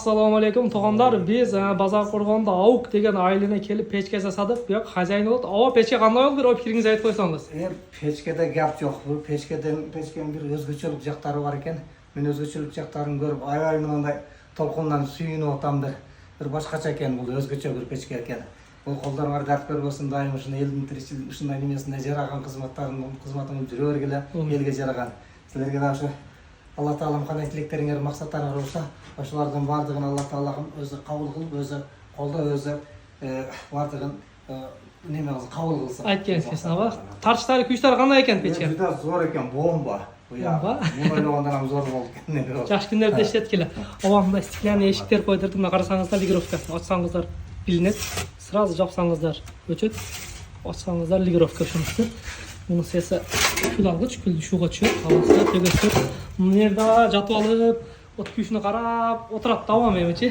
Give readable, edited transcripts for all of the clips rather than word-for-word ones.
Assalomu alaykum tog'amlar. Biz Bozorqo'rg'onda Avuk degan oilani kelib pechka jasadik. Bu yoq xo'jayin bo'ldi. Ava pechka qanday bo'ldi? Bir fikringizni aytib qo'ysangiz. Pechkada gap yo'q. Bu pechkaning bir o'zgachilik jaqlari bor ekan. Men o'zgachilik jaqlarini ko'rib, ay bunday to'lqindan suyunib o'tamdi. Bir boshqacha ekan bu, o'zgacha bir pechka ekan. Bu qo'llarga dard bermasin, doim shuni elning tirikchilik shunday nimasiga jaragan xizmatimni yuravergilar, elga jaragan. Sizlarga da shu Allah Taala qanday tilekleringlar, maqsadlaringlar bo'lsa, o'shalardan bardığını Allah Taola'nın o'zi qabul qilib, o'zi qo'lda o'zi bardığın nimamizni qabul qilsin. Aytgansiz, va tartishlari, kuchlari qanday ekan pechka? Juda zo'r ekan, bomba. Bu ya. Men o'ylagandan ham zo'r bo'ldi ekan. Yaxshi kunlarda ishlatganlar. Avamda stiklan eshiklar qo'ydirdim. Qarasangizlar, ligirovkasini ochsangizlar bilinadi. Сразу jopsangizlar o'chit. Ochsangizlar ligirovka shunisi. Bunisi esa kulang'ich, kul shuga tushib, havosga tegib, bu yerda jatib olib, o't kuyishni qarab o'tiradi davom etmoqchi.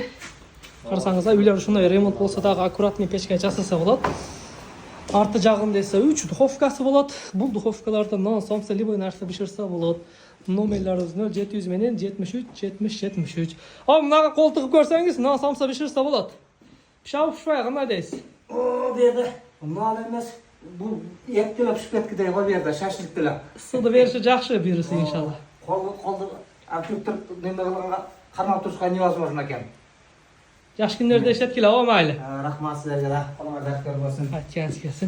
Qarasangizlar, uylar shunday remont bo'lsa da akkuratniy pechka jasasa bo'ladi. Arti jag'ында esa 3 duxovkasi bo'ladi. Bu duxovkalarda non, somsa, liboy narsa pishirsa bo'ladi. Nomerlarimiz 0700 menen 73 70 73. Hop, bunaqa qo'ltiqib ko'rsangiz, non, somsa pishirsa bo'ladi. Pishab-pishmay qanday deysiz? O, bu yerda non emas. Bu yakdala pishib ketgidek bu yerda shashlikdilar. Issiqni berishi yaxshi birisi inshaalloh. Qoldi artibdir nima qilgan qarab turishga niyozim bor ekan. Yaxshi kunlarda ishlatganlar, mayli. Rahmat sizlarga, Alloh baraka bersin. Aytgansiz kelsin.